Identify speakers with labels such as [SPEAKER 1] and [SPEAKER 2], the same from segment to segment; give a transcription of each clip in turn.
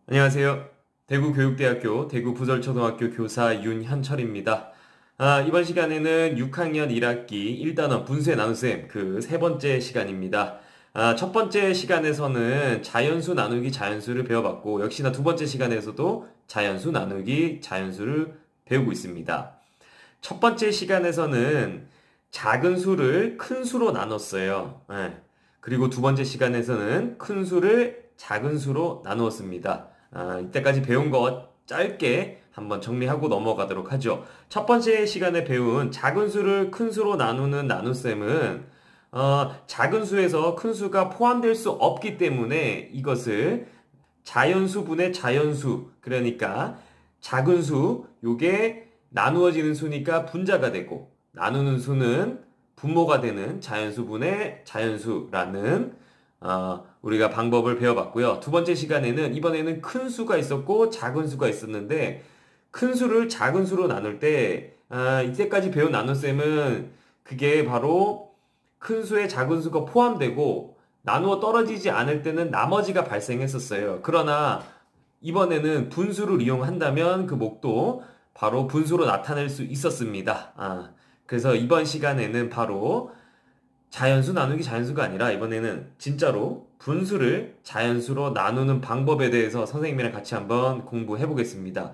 [SPEAKER 1] 안녕하세요. 대구교육대학교 대구부설초등학교 교사 윤현철입니다. 이번 시간에는 6학년 1학기 1단원 분수의 나눗셈 그 세 번째 시간입니다. 첫 번째 시간에서는 자연수 나누기 자연수를 배워봤고, 역시나 두 번째 시간에서도 자연수 나누기 자연수를 배우고 있습니다. 첫 번째 시간에서는 작은 수를 큰 수로 나눴어요. 그리고 두 번째 시간에서는 큰 수를 작은 수로 나누었습니다. 이때까지 배운 것 짧게 한번 정리하고 넘어가도록 하죠. 첫 번째 시간에 배운 작은 수를 큰 수로 나누는 나눗셈은 작은 수에서 큰 수가 포함될 수 없기 때문에 이것을 자연수분의 자연수, 그러니까 작은 수, 요게 나누어지는 수니까 분자가 되고, 나누는 수는 분모가 되는 자연수분의 자연수라는 우리가 방법을 배워봤고요. 두 번째 시간에는 이번에는 큰 수가 있었고 작은 수가 있었는데, 큰 수를 작은 수로 나눌 때 이때까지 배운 나눗셈은 그게 바로 큰 수에 작은 수가 포함되고 나누어 떨어지지 않을 때는 나머지가 발생했었어요. 그러나 이번에는 분수를 이용한다면 그 목도 바로 분수로 나타낼 수 있었습니다. 그래서 이번 시간에는 바로 자연수 나누기 자연수가 아니라 이번에는 진짜로 분수를 자연수로 나누는 방법에 대해서 선생님이랑 같이 한번 공부해 보겠습니다.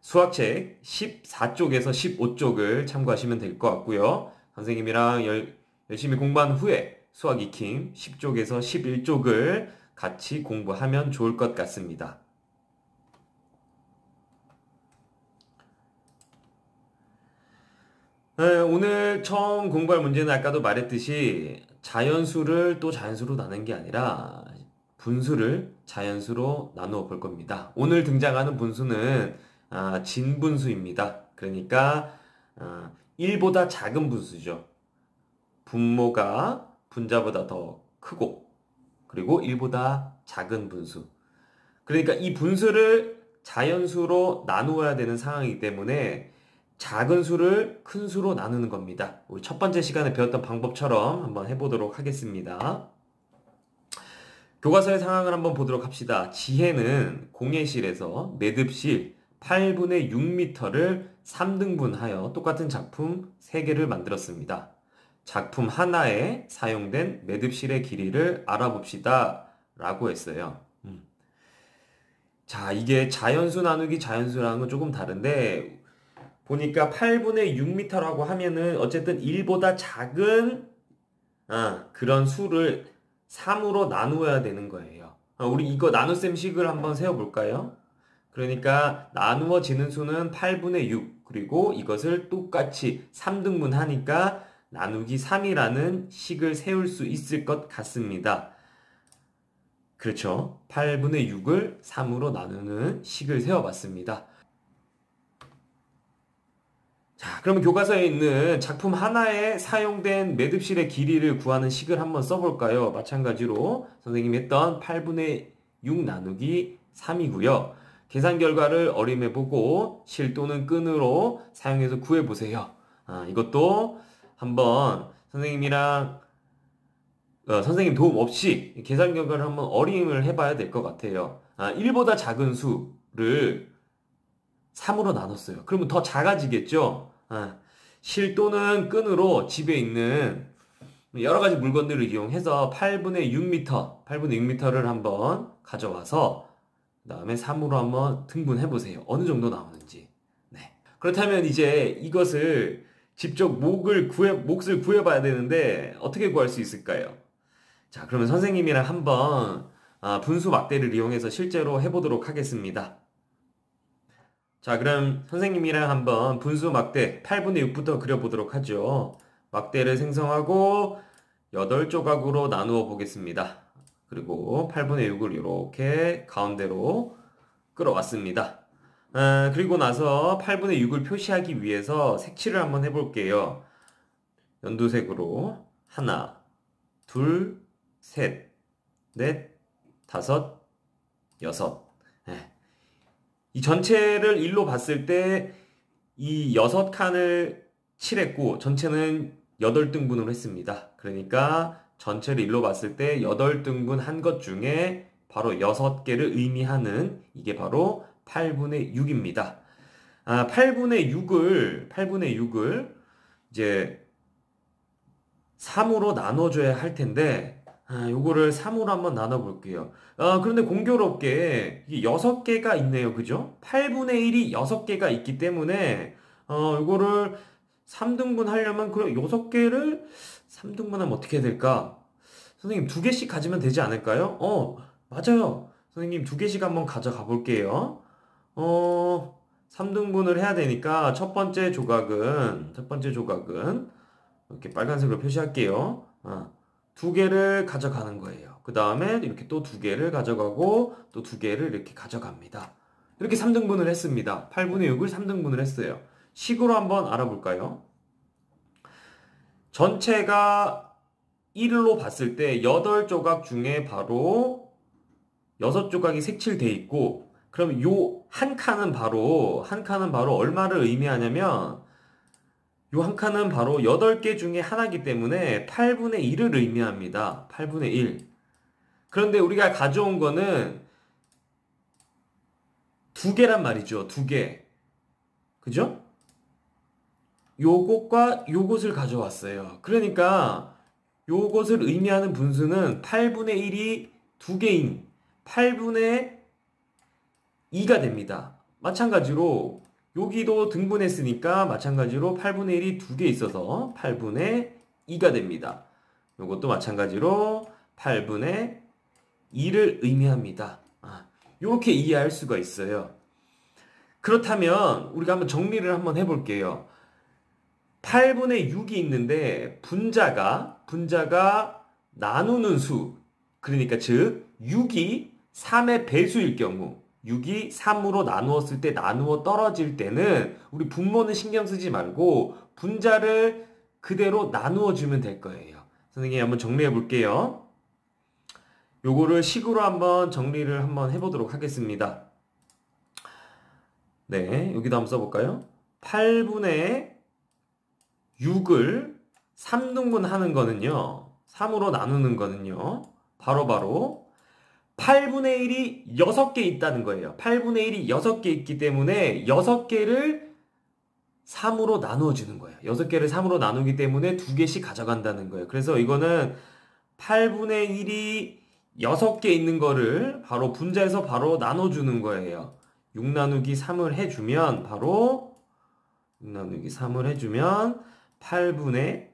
[SPEAKER 1] 수학책 14쪽에서 15쪽을 참고하시면 될 것 같고요. 선생님이랑 열심히 공부한 후에 수학 익힘 10쪽에서 11쪽을 같이 공부하면 좋을 것 같습니다. 오늘 처음 공부할 문제는 아까도 말했듯이 자연수를 또 자연수로 나눈 게 아니라 분수를 자연수로 나누어 볼 겁니다. 오늘 등장하는 분수는 진분수입니다. 그러니까 1보다 작은 분수죠. 분모가 분자보다 더 크고, 그리고 1보다 작은 분수. 그러니까 이 분수를 자연수로 나누어야 되는 상황이기 때문에 작은 수를 큰 수로 나누는 겁니다. 우리 첫 번째 시간에 배웠던 방법처럼 한번 해보도록 하겠습니다. 교과서의 상황을 한번 보도록 합시다. 지혜는 공예실에서 매듭실 8분의 6m를 3등분하여 똑같은 작품 3개를 만들었습니다. 작품 하나에 사용된 매듭실의 길이를 알아봅시다 라고 했어요. 자, 이게 자연수 나누기 자연수랑은 조금 다른데, 보니까 8분의 6m라고 하면은 어쨌든 1보다 작은 그런 수를 3으로 나누어야 되는 거예요. 우리 이거 나눗셈 식을 한번 세워볼까요? 그러니까 나누어지는 수는 8분의 6, 그리고 이것을 똑같이 3등분 하니까 나누기 3이라는 식을 세울 수 있을 것 같습니다. 그렇죠. 8분의 6을 3으로 나누는 식을 세워봤습니다. 자, 그러면 교과서에 있는 작품 하나에 사용된 매듭실의 길이를 구하는 식을 한번 써볼까요? 마찬가지로 선생님이 했던 8분의 6 나누기 3이고요. 계산 결과를 어림해보고 실 또는 끈으로 사용해서 구해보세요. 이것도 한번 선생님이랑 선생님 도움 없이 계산 결과를 한번 어림을 해봐야 될 것 같아요. 1보다 작은 수를 3으로 나눴어요. 그러면 더 작아지겠죠? 실 또는 끈으로 집에 있는 여러 가지 물건들을 이용해서 8분의 6m를 한번 가져와서 그 다음에 3으로 한번 등분해 보세요. 어느 정도 나오는지. 네. 그렇다면 이제 이것을 직접 몫을 구해봐야 되는데 어떻게 구할 수 있을까요? 자, 그러면 선생님이랑 한번 분수 막대를 이용해서 실제로 해보도록 하겠습니다. 자, 그럼 선생님이랑 한번 분수 막대 8분의 6부터 그려보도록 하죠. 막대를 생성하고 8조각으로 나누어 보겠습니다. 그리고 8분의 6을 이렇게 가운데로 끌어왔습니다. 그리고 나서 8분의 6을 표시하기 위해서 색칠을 한번 해볼게요. 연두색으로 하나, 둘, 셋, 넷, 다섯, 여섯. 이 전체를 1로 봤을 때 이 6칸을 칠했고 전체는 8등분으로 했습니다. 그러니까 전체를 1로 봤을 때 8등분 한 것 중에 바로 6개를 의미하는 이게 바로 8분의 6입니다. 8분의 6을 이제 3으로 나눠줘야 할 텐데, 요거를 3으로 한번 나눠볼게요. 그런데 공교롭게 이게 6개가 있네요. 그죠? 8분의 1이 6개가 있기 때문에, 요거를 3등분 하려면 그럼 6개를 3등분 하면 어떻게 해야 될까? 선생님 2개씩 가지면 되지 않을까요? 맞아요. 선생님 2개씩 한번 가져가 볼게요. 3등분을 해야 되니까 첫 번째 조각은 이렇게 빨간색으로 표시할게요. 2개를 가져가는 거예요. 그 다음에 이렇게 또 2개를 가져가고 또 2개를 이렇게 가져갑니다. 이렇게 3등분을 했습니다. 8분의 6을 3등분을 했어요. 식으로 한번 알아볼까요? 전체가 1로 봤을 때 8조각 중에 바로 6조각이 색칠돼 있고, 그럼 요 한 칸은 바로 얼마를 의미하냐면 요 한 칸은 바로 8개 중에 하나이기 때문에 8분의 1을 의미합니다. 8분의 1. 그런데 우리가 가져온 거는 2개란 말이죠. 2개. 그죠? 요것과 요것을 가져왔어요. 그러니까 요것을 의미하는 분수는 8분의 1이 2개인 8분의 2가 됩니다. 마찬가지로 여기도 등분했으니까 마찬가지로 8분의 1이 2개 있어서 8분의 2가 됩니다. 이것도 마찬가지로 8분의 2를 의미합니다. 이렇게 이해할 수가 있어요. 그렇다면 우리가 한번 정리를 한번 해볼게요. 8분의 6이 있는데 분자가 나누는 수, 그러니까 즉 6이 3의 배수일 경우, 6이 3으로 나누었을 때 나누어 떨어질 때는 우리 분모는 신경 쓰지 말고 분자를 그대로 나누어 주면 될 거예요. 선생님이 한번 정리해 볼게요. 요거를 식으로 한번 정리를 한번 해보도록 하겠습니다. 네, 여기도 한번 써볼까요? 8분의 6을 3등분 하는 거는요, 3으로 나누는 거는요, 바로 8분의 1이 6개 있다는 거예요. 8분의 1이 6개 있기 때문에 6개를 3으로 나누어 주는 거예요. 6개를 3으로 나누기 때문에 2개씩 가져간다는 거예요. 그래서 이거는 8분의 1이 6개 있는 거를 바로 분자에서 바로 나눠주는 거예요. 6 나누기 3을 해주면 8분의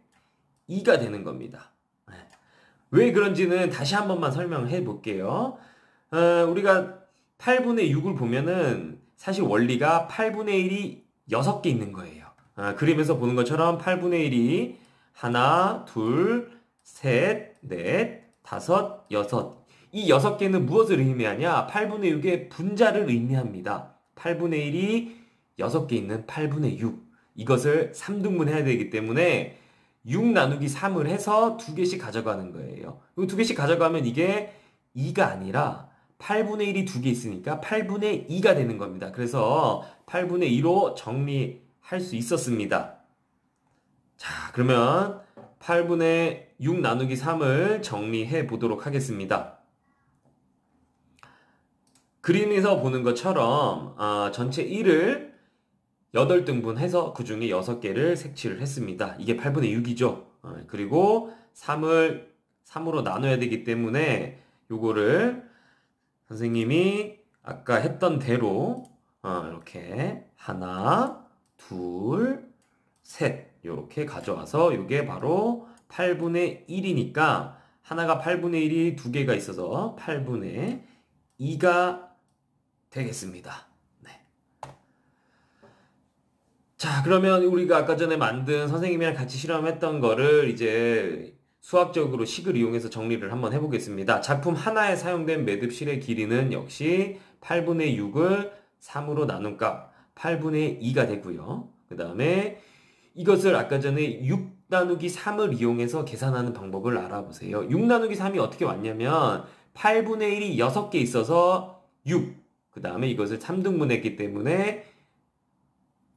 [SPEAKER 1] 2가 되는 겁니다. 왜 그런지는 다시 한 번만 설명해 볼게요. 우리가 8분의 6을 보면은 사실 원리가 8분의 1이 6개 있는 거예요. 그림에서 보는 것처럼 8분의 1이 하나, 둘, 셋, 넷, 다섯, 여섯. 이 6개는 무엇을 의미하냐? 8분의 6의 분자를 의미합니다. 8분의 1이 6개 있는 8분의 6. 이것을 3등분 해야 되기 때문에 6 나누기 3을 해서 2개씩 가져가는 거예요. 2개씩 가져가면 이게 2가 아니라 8분의 1이 2개 있으니까 8분의 2가 되는 겁니다. 그래서 8분의 2로 정리할 수 있었습니다. 자, 그러면 8분의 6 나누기 3을 정리해 보도록 하겠습니다. 그림에서 보는 것처럼 전체 1을 8등분 해서 그 중에 6개를 색칠을 했습니다. 이게 8분의 6이죠. 그리고 3으로 나눠야 되기 때문에 요거를 선생님이 아까 했던 대로 이렇게 하나, 둘, 셋 이렇게 가져와서 이게 바로 8분의 1이니까 하나가 8분의 1이 2개가 있어서 8분의 2가 되겠습니다. 자, 그러면 우리가 아까 전에 만든 선생님이랑 같이 실험했던 거를 이제 수학적으로 식을 이용해서 정리를 한번 해보겠습니다. 작품 하나에 사용된 매듭실의 길이는 역시 8분의 6을 3으로 나눈 값 8분의 2가 되고요. 그 다음에 이것을 아까 전에 6 나누기 3을 이용해서 계산하는 방법을 알아보세요. 6 나누기 3이 어떻게 왔냐면 8분의 1이 6개 있어서 6. 그 다음에 이것을 3등분 했기 때문에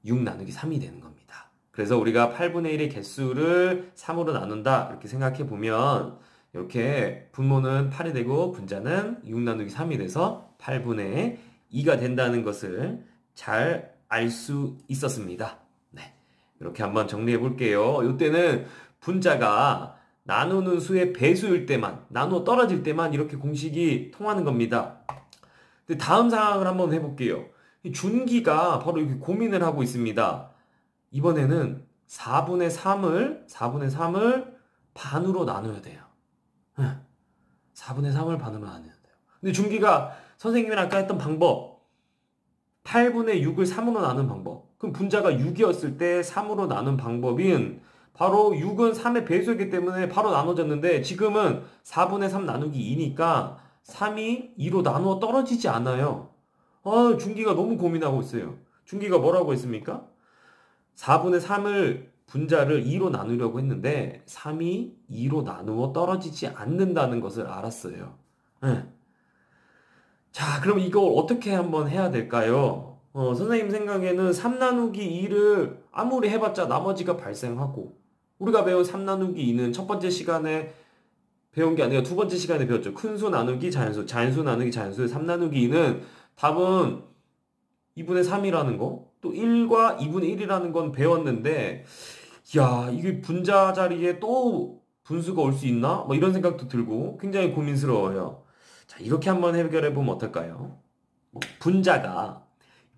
[SPEAKER 1] 6 나누기 3이 되는 겁니다. 그래서 우리가 8분의 1의 개수를 3으로 나눈다 이렇게 생각해 보면 이렇게 분모는 8이 되고 분자는 6 나누기 3이 돼서 8분의 2가 된다는 것을 잘 알 수 있었습니다. 네, 이렇게 한번 정리해 볼게요. 이때는 분자가 나누는 수의 배수일 때만, 나누어 떨어질 때만 이렇게 공식이 통하는 겁니다. 근데 다음 상황을 한번 해볼게요. 준기가 바로 이렇게 고민을 하고 있습니다. 이번에는 4분의 3을 반으로 나눠야 돼요. 4분의 3을 반으로 나눠야 돼요. 근데 준기가 선생님이 아까 했던 방법, 8분의 6을 3으로 나눈 방법. 그럼 분자가 6이었을 때 3으로 나눈 방법인 바로 6은 3의 배수이기 때문에 바로 나눠졌는데 지금은 4분의 3 나누기 2니까 3이 2로 나누어 떨어지지 않아요. 준기가 너무 고민하고 있어요. 준기가 뭐라고 했습니까? 4분의 3을 분자를 2로 나누려고 했는데 3이 2로 나누어 떨어지지 않는다는 것을 알았어요. 네. 자, 그럼 이걸 어떻게 한번 해야 될까요? 선생님 생각에는 3 나누기 2를 아무리 해봤자 나머지가 발생하고 우리가 배운 3 나누기 2는 첫 번째 시간에 배운 게 아니라 두 번째 시간에 배웠죠. 큰 수 나누기 자연수, 자연수 나누기 자연수, 3 나누기 2는 답은 2분의 3이라는 거, 또 1과 2분의 1이라는 건 배웠는데 야, 이게 분자 자리에 또 분수가 올 수 있나? 뭐 이런 생각도 들고 굉장히 고민스러워요. 자, 이렇게 한번 해결해 보면 어떨까요? 분자가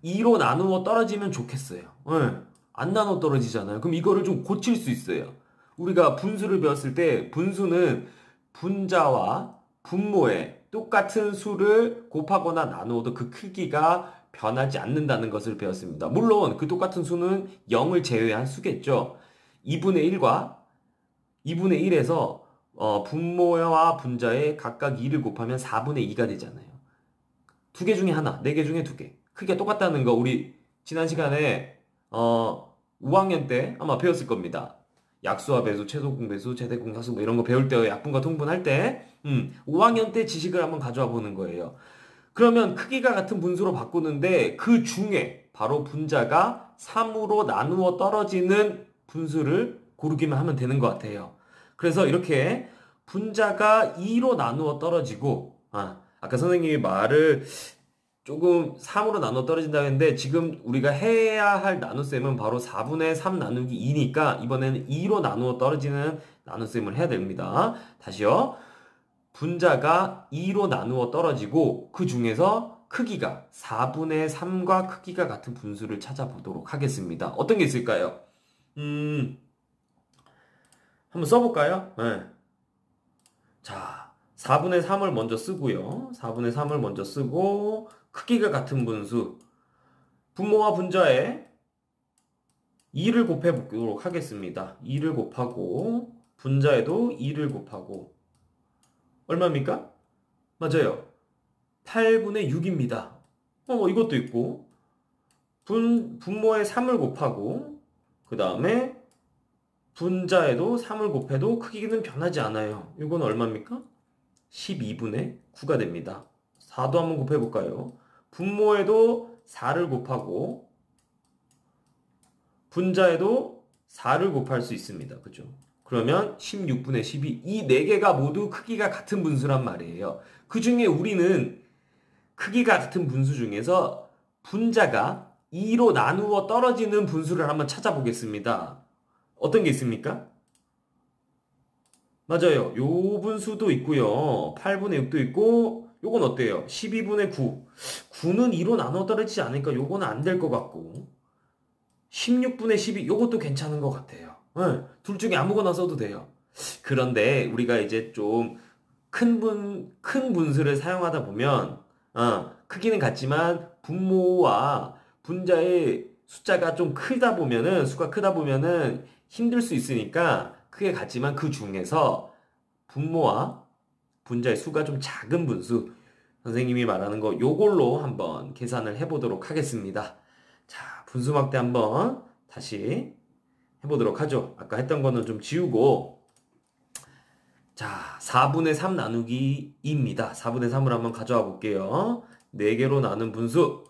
[SPEAKER 1] 2로 나누어 떨어지면 좋겠어요. 네, 안 나누어 떨어지잖아요. 그럼 이거를 좀 고칠 수 있어요. 우리가 분수를 배웠을 때 분수는 분자와 분모의 똑같은 수를 곱하거나 나누어도 그 크기가 변하지 않는다는 것을 배웠습니다. 물론 그 똑같은 수는 0을 제외한 수겠죠. 2분의 1과 2분의 1에서 분모와 분자의 각각 2를 곱하면 4분의 2가 되잖아요. 두 개 중에 하나, 네 개 중에 두 개. 크기가 똑같다는 거 우리 지난 시간에 5학년 때 아마 배웠을 겁니다. 약수와 배수, 최소공배수, 최대공약수 뭐 이런 거 배울 때 약분과 통분할 때 5학년 때 지식을 한번 가져와 보는 거예요. 그러면 크기가 같은 분수로 바꾸는데 그 중에 바로 분자가 3으로 나누어 떨어지는 분수를 고르기만 하면 되는 것 같아요. 그래서 이렇게 분자가 2로 나누어 떨어지고 아까 선생님이 말을 조금 3으로 나눠 떨어진다 했는데 지금 우리가 해야 할 나눗셈은 바로 4분의 3 나누기 2니까 이번에는 2로 나누어 떨어지는 나눗셈을 해야 됩니다. 다시요. 분자가 2로 나누어 떨어지고 그 중에서 크기가 4분의 3과 크기가 같은 분수를 찾아보도록 하겠습니다. 어떤 게 있을까요? 한번 써볼까요? 네. 자, 4분의 3을 먼저 쓰고요. 4분의 3을 먼저 쓰고 크기가 같은 분수 분모와 분자에 2를 곱해 보도록 하겠습니다. 2를 곱하고 분자에도 2를 곱하고 얼마입니까? 맞아요. 8분의 6입니다. 이것도 있고 분모에 3을 곱하고 그 다음에 분자에도 3을 곱해도 크기는 변하지 않아요. 이건 얼마입니까? 12분의 9가 됩니다. 4도 한번 곱해볼까요? 분모에도 4를 곱하고 분자에도 4를 곱할 수 있습니다. 그죠? 그러면 16분의 12, 이 4개가 모두 크기가 같은 분수란 말이에요. 그 중에 우리는 크기가 같은 분수 중에서 분자가 2로 나누어 떨어지는 분수를 한번 찾아보겠습니다. 어떤 게 있습니까? 맞아요. 요 분수도 있고요. 8분의 6도 있고 요건 어때요? 12분의 9. 9는 2로 나눠 떨어지지 않으니까 요거는 안 될 것 같고 16분의 12 요것도 괜찮은 것 같아요. 네, 둘 중에 아무거나 써도 돼요. 그런데 우리가 이제 좀 큰 분수를 사용하다 보면 크기는 같지만 분모와 분자의 숫자가 좀 수가 크다 보면은 힘들 수 있으니까 크게 같지만 그 중에서 분모와 분자의 수가 좀 작은 분수 선생님이 말하는 거 요걸로 한번 계산을 해보도록 하겠습니다. 자, 분수 막대 한번 다시 해보도록 하죠. 아까 했던 거는 좀 지우고 자, 4분의 3 나누기 2입니다. 4분의 3을 한번 가져와 볼게요. 4개로 나눈 분수,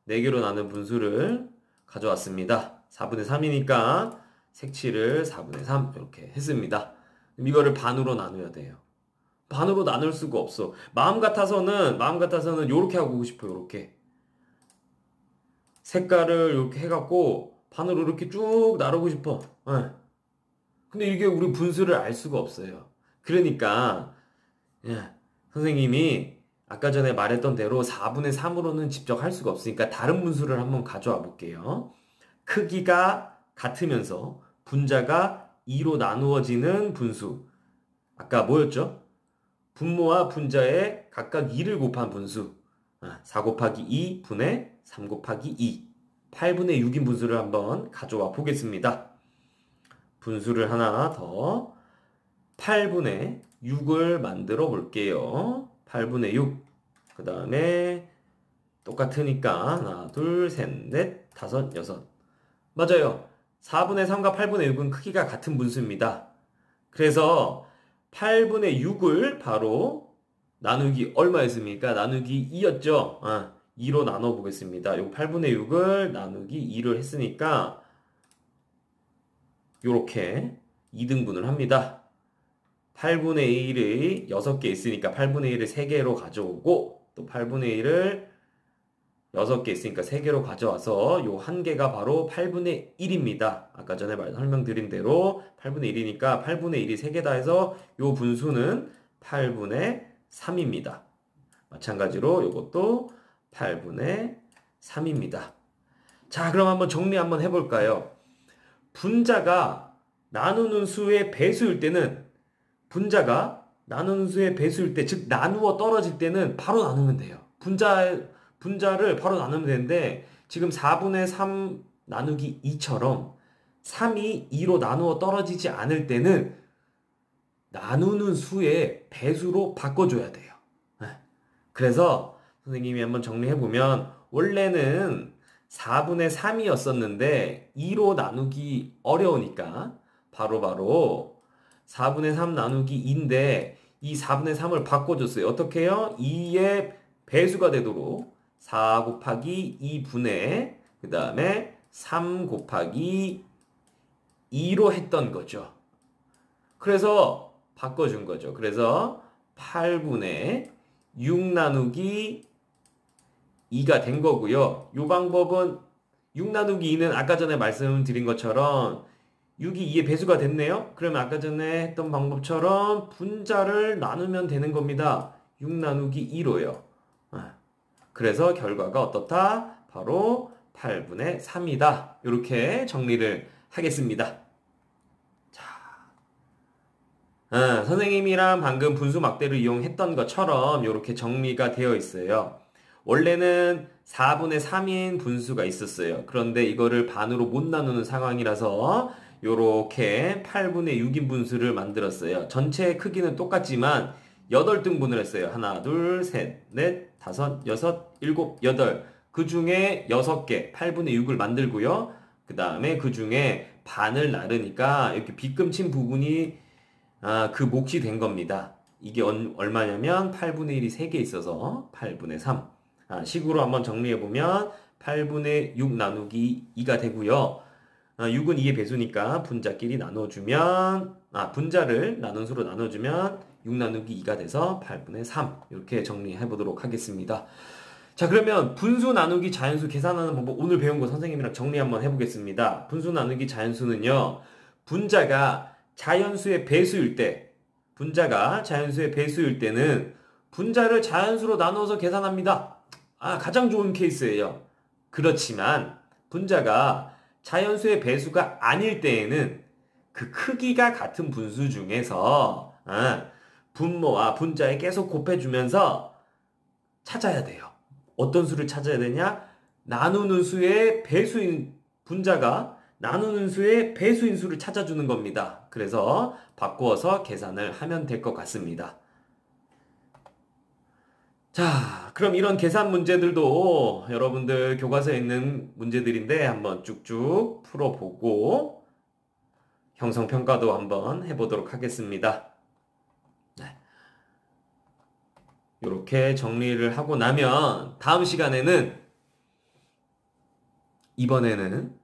[SPEAKER 1] 4개로 나눈 분수를 가져왔습니다. 4분의 3이니까 색칠을 4분의 3 이렇게 했습니다. 이거를 반으로 나눠야 돼요. 반으로 나눌 수가 없어. 마음 같아서는 요렇게 하고 싶어요. 요렇게. 색깔을 이렇게 해갖고 반으로 이렇게 쭉 나누고 싶어. 예. 근데 이게 우리 분수를 알 수가 없어요. 그러니까 예, 선생님이 아까 전에 말했던 대로 4분의 3으로는 직접 할 수가 없으니까 다른 분수를 한번 가져와 볼게요. 크기가 같으면서 분자가 2로 나누어지는 분수. 아까 뭐였죠? 분모와 분자에 각각 2를 곱한 분수. 4 곱하기 2 분의 3 곱하기 2. 8분의 6인 분수를 한번 가져와 보겠습니다. 분수를 하나 더 8분의 6을 만들어 볼게요. 8분의 6. 그 다음에 똑같으니까 하나, 둘, 셋, 넷, 다섯, 여섯. 맞아요. 4분의 3과 8분의 6은 크기가 같은 분수입니다. 그래서 8분의 6을 바로 나누기 얼마였습니까? 나누기 2였죠? 2로 나눠보겠습니다. 요 8분의 6을 나누기 2를 했으니까 요렇게 2등분을 합니다. 8분의 1이 6개 있으니까 8분의 1을 3개로 가져오고 또 8분의 1을 6개 있으니까 3개로 가져와서 요 한 개가 바로 8분의 1입니다. 아까 전에 설명드린 대로 8분의 1이니까 8분의 1이 3개다 해서 요 분수는 8분의 3입니다. 마찬가지로 요것도 8분의 3입니다. 자, 그럼 한번 정리 한번 해볼까요? 분자가 나누는 수의 배수일 때는 즉 나누어 떨어질 때는 바로 나누면 돼요. 분자를 바로 나누면 되는데 지금 4분의 3 나누기 2처럼 3이 2로 나누어 떨어지지 않을 때는 나누는 수의 배수로 바꿔줘야 돼요. 그래서 선생님이 한번 정리해보면 원래는 4분의 3이었었는데 2로 나누기 어려우니까 바로바로 4분의 3 나누기 2인데 이 4분의 3을 바꿔줬어요. 어떻게 해요? 2의 배수가 되도록 4 곱하기 2분의 그 다음에 3 곱하기 2로 했던 거죠. 그래서 바꿔준 거죠. 그래서 8분의 6 나누기 2가 된 거고요. 이 방법은 6 나누기 2는 아까 전에 말씀드린 것처럼 6이 2의 배수가 됐네요. 그러면 아까 전에 했던 방법처럼 분자를 나누면 되는 겁니다. 6 나누기 2로요. 그래서 결과가 어떻다? 바로 8분의 3이다. 이렇게 정리를 하겠습니다. 선생님이랑 방금 분수 막대를 이용했던 것처럼 이렇게 정리가 되어 있어요. 원래는 4분의 3인 분수가 있었어요. 그런데 이거를 반으로 못 나누는 상황이라서 이렇게 8분의 6인 분수를 만들었어요. 전체 크기는 똑같지만 8등분을 했어요. 하나, 둘, 셋, 넷, 다섯, 여섯, 일곱, 여덟. 그 중에 6개, 8분의 6을 만들고요. 그 다음에 그 중에 반을 나르니까 이렇게 빗금친 부분이 그 몫이 된 겁니다. 이게 얼마냐면 8분의 1이 3개 있어서 8분의 3. 식으로 한번 정리해보면 8분의 6 나누기 2가 되고요. 6은 2의 배수니까 분자끼리 나눠주면, 분자를 나눈 수로 나눠주면 6 나누기 2가 돼서 8분의 3. 이렇게 정리해보도록 하겠습니다. 자, 그러면 분수 나누기 자연수 계산하는 방법 오늘 배운 거 선생님이랑 정리 한번 해보겠습니다. 분수 나누기 자연수는요, 분자가 자연수의 배수일 때는 분자를 자연수로 나누어서 계산합니다. 가장 좋은 케이스예요. 그렇지만 분자가 자연수의 배수가 아닐 때에는 그 크기가 같은 분수 중에서 분모와 분자에 계속 곱해주면서 찾아야 돼요. 어떤 수를 찾아야 되냐? 나누는 수의 배수인 분자가 나누는 수의 배수인 수를 찾아주는 겁니다. 그래서 바꾸어서 계산을 하면 될 것 같습니다. 자, 그럼 이런 계산 문제들도 여러분들 교과서에 있는 문제들인데 한번 쭉쭉 풀어보고 형성평가도 한번 해보도록 하겠습니다. 네. 이렇게 정리를 하고 나면 다음 시간에는 이번에는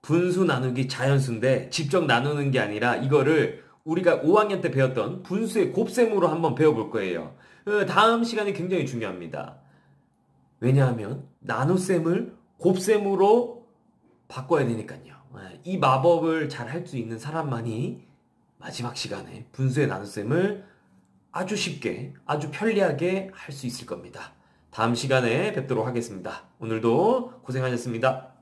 [SPEAKER 1] 분수 나누기 자연수인데 직접 나누는 게 아니라 이거를 우리가 5학년 때 배웠던 분수의 곱셈으로 한번 배워볼 거예요. 다음 시간이 굉장히 중요합니다. 왜냐하면 나눗셈을 곱셈으로 바꿔야 되니까요. 이 마법을 잘 할 수 있는 사람만이 마지막 시간에 분수의 나눗셈을 아주 쉽게, 아주 편리하게 할 수 있을 겁니다. 다음 시간에 뵙도록 하겠습니다. 오늘도 고생하셨습니다.